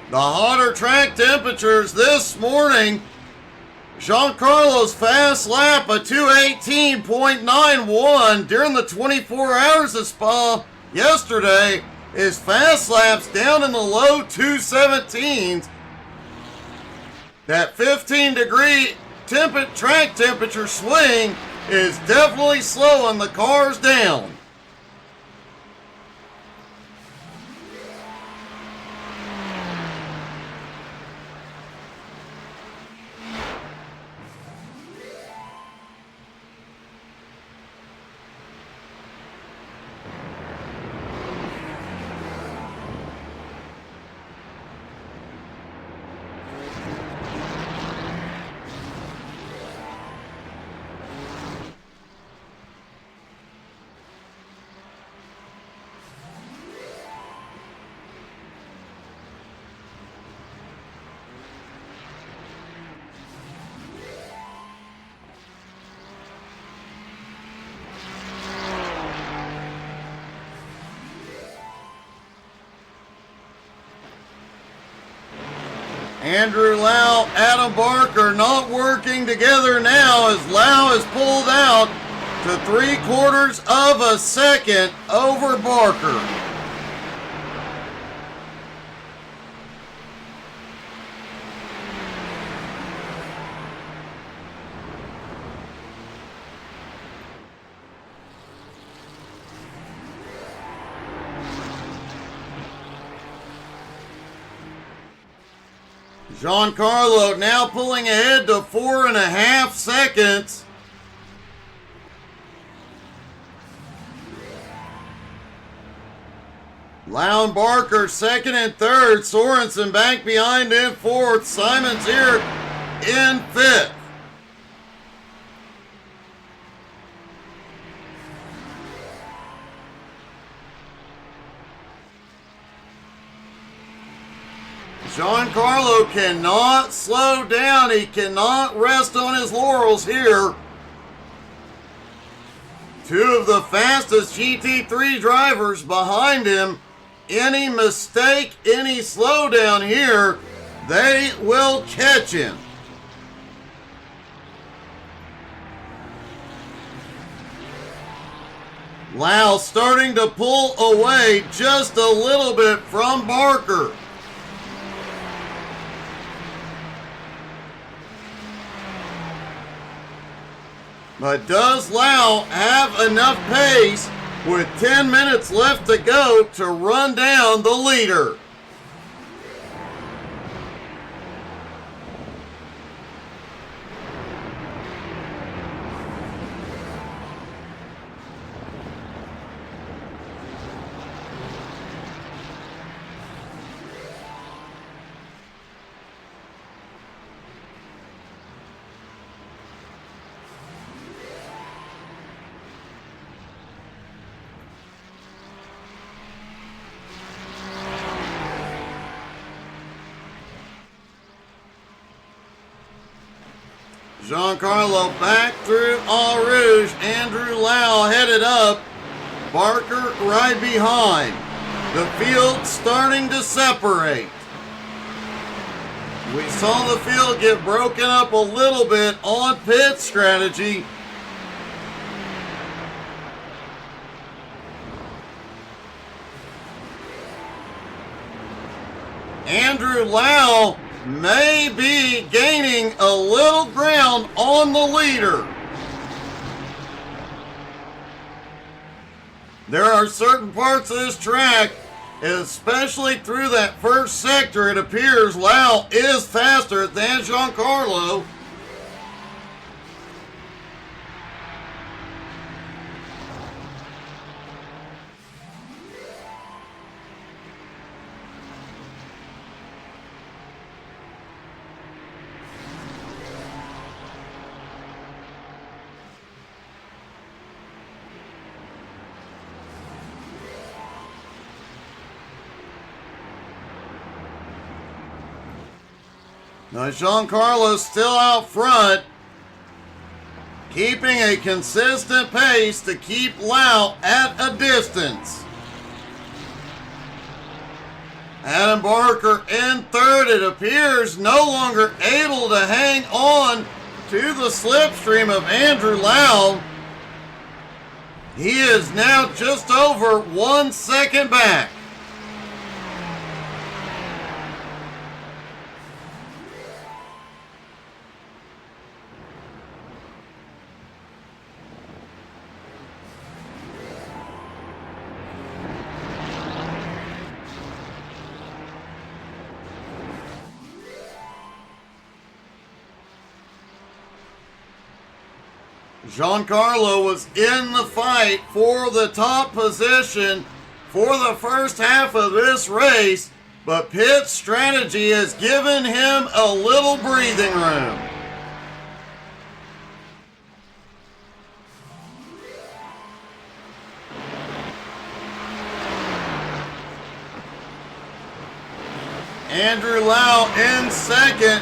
[SPEAKER 1] The hotter track temperatures this morning. Giancarlo's fast lap, a 2:18.91 during the 24 hours of Spa yesterday. His fast laps down in the low 217s. That 15-degree track temperature swing is definitely slowing the cars down. Andrew Lau, Adam Barker not working together now as Lau is pulled out to 3/4 of a second over Barker. Giancarlo now pulling ahead to 4.5 seconds. Lown Barker second and third. Sorensen back behind in fourth. Simons here in fifth. Giancarlo cannot slow down. He cannot rest on his laurels here. Two of the fastest GT3 drivers behind him. Any mistake, any slowdown here, they will catch him. Lau starting to pull away just a little bit from Barker. But does Lau have enough pace with 10 minutes left to go to run down the leader? Giancarlo back through Eau Rouge. Andrew Lau headed up. Barker right behind. The field starting to separate. We saw the field get broken up a little bit on pit strategy. Andrew Lau may be gaining a little ground on the leader. There are certain parts of this track, especially through that first sector, it appears Lau is faster than Giancarlo. Now Giancarlo still out front, keeping a consistent pace to keep Lau at a distance. Adam Barker in third, it appears no longer able to hang on to the slipstream of Andrew Lau. He is now just over 1 second back. Giancarlo was in the fight for the top position for the first half of this race, but pit strategy has given him a little breathing room. Andrew Lau in second.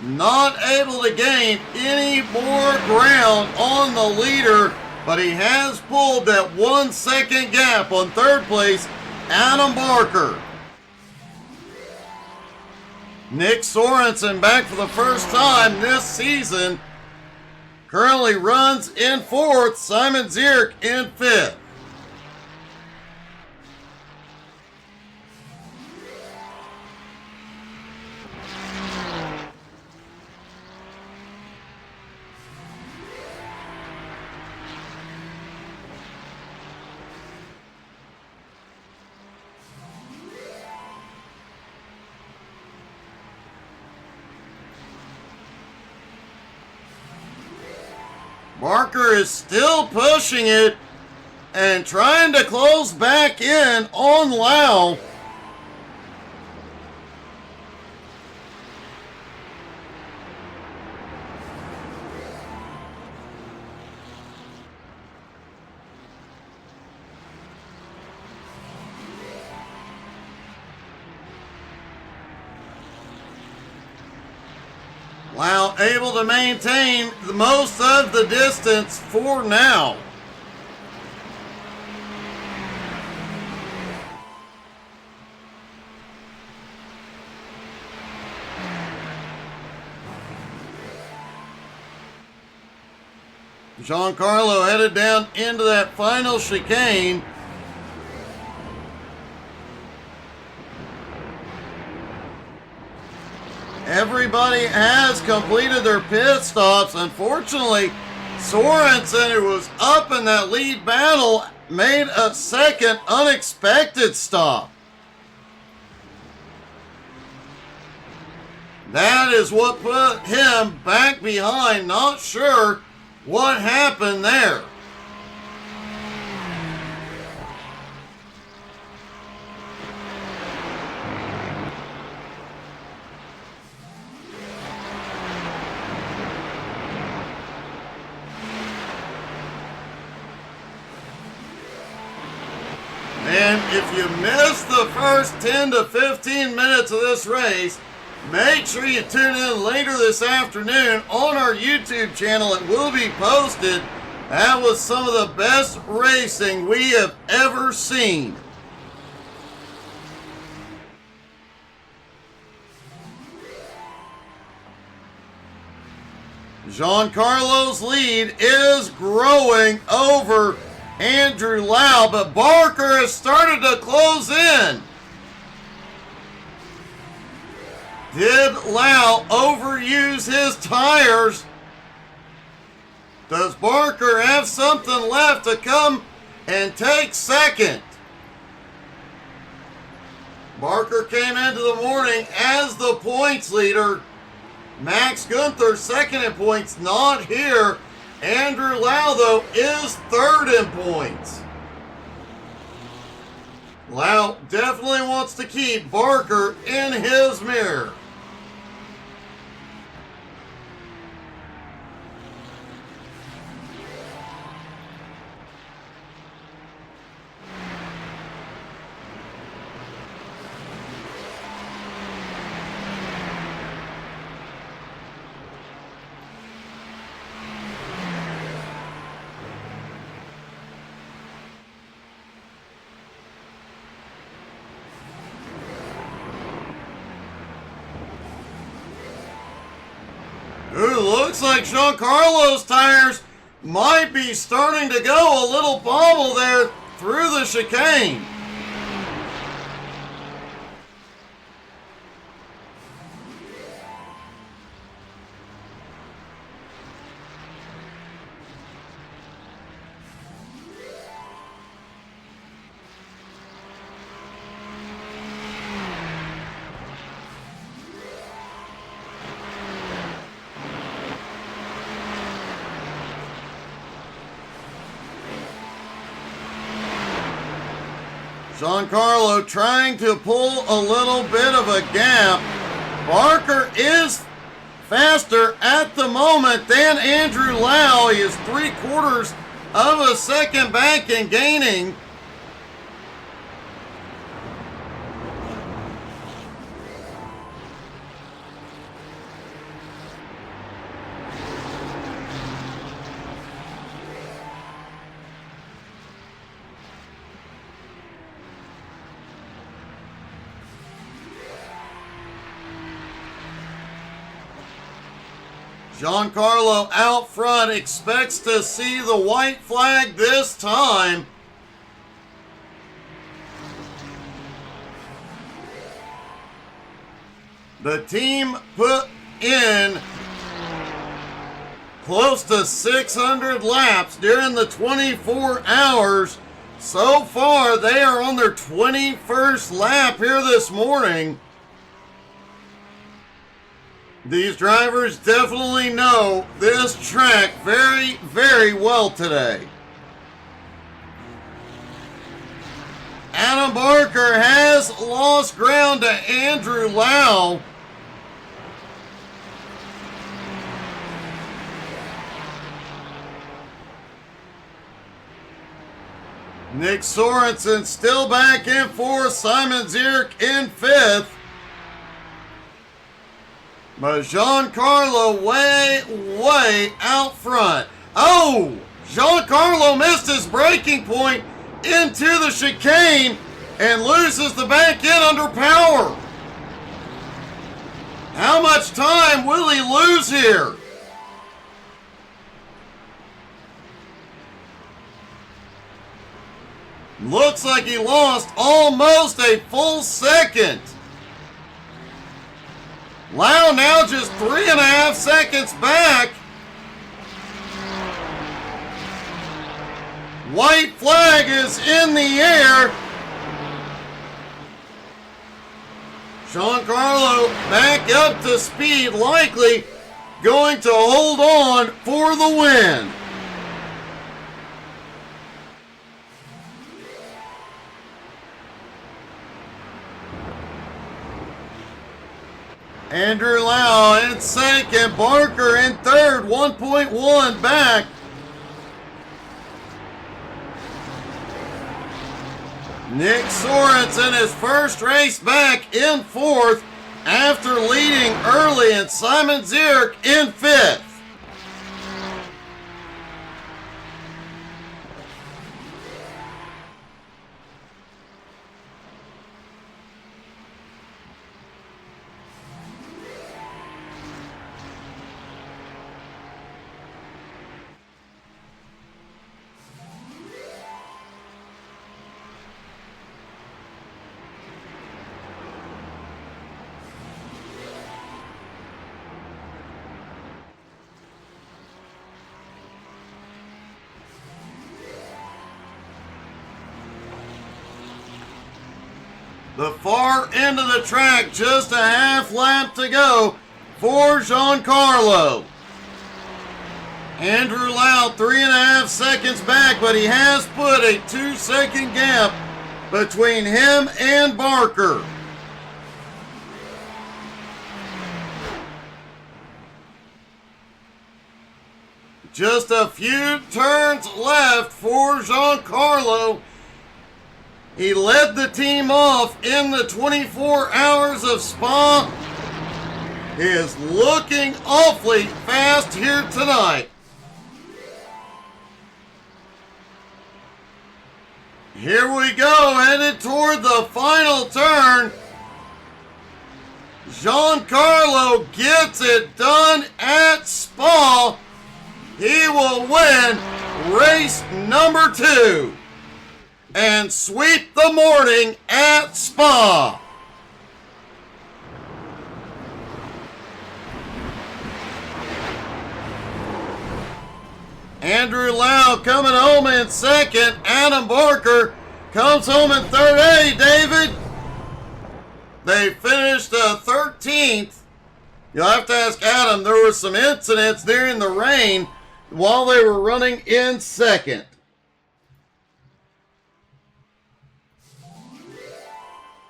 [SPEAKER 1] Not able to gain any more ground on the leader, but he has pulled that 1 second gap on third place, Adam Barker. Nick Sorensen back for the first time this season. Currently runs in 4th. Simon Zierk in 5th. Barker is still pushing it and trying to close back in on Lau. Lau able to maintain the most of the distance for now. Giancarlo headed down into that final chicane. Everybody has completed their pit stops. Unfortunately, Sorensen, who was up in that lead battle, made a second unexpected stop. That is what put him back behind. Not sure what happened there. And if you missed the first 10 to 15 minutes of this race, make sure you tune in later this afternoon on our YouTube channel. It will be posted. That was some of the best racing we have ever seen. Giancarlo's lead is growing over Andrew Lau, but Barker has started to close in. Did Lau overuse his tires? Does Barker have something left to come and take second? Barker came into the morning as the points leader. Max Gunther second in points, not here. Andrew Lau, though, is third in points. Lau definitely wants to keep Barker in his mirror. Ooh, looks like Giancarlo's tires might be starting to go a little bobble there through the chicane. Giancarlo trying to pull a little bit of a gap. Barker is faster at the moment than Andrew Lau. He is 3/4 of a second back and gaining. Giancarlo out front, expects to see the white flag this time. The team put in close to 600 laps during the 24 hours. So far, they are on their 21st lap here this morning. These drivers definitely know this track very, very well today. Adam Barker has lost ground to Andrew Lau. Nick Sorensen still back in fourth. Simon Zierk in fifth. But Giancarlo way out front. Oh! Giancarlo missed his braking point into the chicane and loses the back end under power. How much time will he lose here? Looks like he lost almost a full second. Lau now just 3.5 seconds back. White flag is in the air. Giancarlo back up to speed, likely going to hold on for the win. Andrew Lau in second, Barker in third, 1.1 back. Nick Sorensen, his first race back, in fourth after leading early, and Simon Zierk in fifth. The far end of the track, just a half lap to go for Giancarlo. Andrew Lau 3.5 seconds back, but he has put a 2-second gap between him and Barker. Just a few turns left for Giancarlo. He led the team off in the 24 hours of Spa. He is looking awfully fast here tonight. Here we go, headed toward the final turn. Giancarlo gets it done at Spa. He will win race number 2 and sweep the morning at Spa. Andrew Lau coming home in second. Adam Barker comes home in third. Hey, David. They finished 13th. You'll have to ask Adam. There were some incidents during the rain while they were running in second.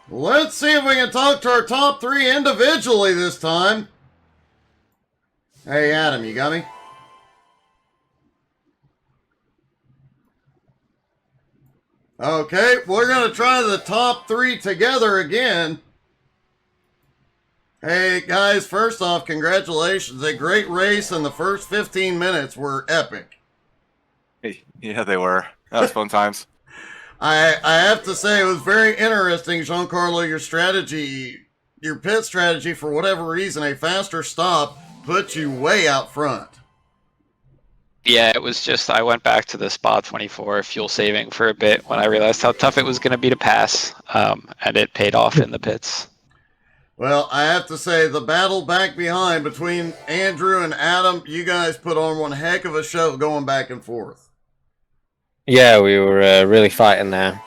[SPEAKER 1] Let's see if we can talk to our top 3 individually this time. Hey, Adam, you got me? Okay, we're going to try the top 3 together again. Hey, guys, first off, congratulations. A great race, and the first 15 minutes were epic.
[SPEAKER 3] Yeah, they were. That was fun times.
[SPEAKER 1] I have to say, it was very interesting, Giancarlo, your strategy, your pit strategy, for whatever reason, a faster stop put you way out front.
[SPEAKER 4] Yeah, it was just I went back to the Spa 24 fuel saving for a bit when I realized how tough it was going to be to pass, and it paid off in the pits.
[SPEAKER 1] Well, I have to say, the battle back behind between Andrew and Adam, you guys put on one heck of a show going back and forth.
[SPEAKER 2] Yeah, we were really fighting there.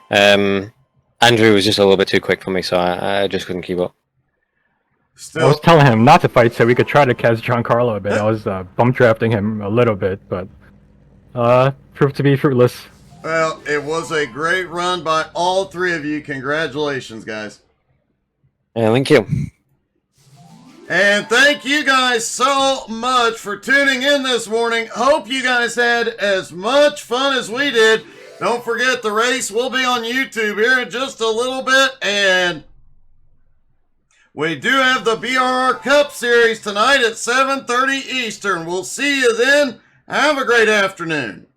[SPEAKER 2] Andrew was just a little bit too quick for me, so I just couldn't keep up.
[SPEAKER 1] Still,
[SPEAKER 5] I was telling him not to fight so we could try to catch Giancarlo a bit. I was bump drafting him a little bit, but proved to be fruitless.
[SPEAKER 1] well, it was a great run by all three of you. Congratulations, guys.
[SPEAKER 2] Yeah, thank you.
[SPEAKER 1] And thank you guys so much for tuning in this morning. Hope you guys had as much fun as we did. Don't forget, the race will be on YouTube here in just a little bit. And we do have the BRR Cup Series tonight at 7:30 Eastern. We'll see you then. Have a great afternoon.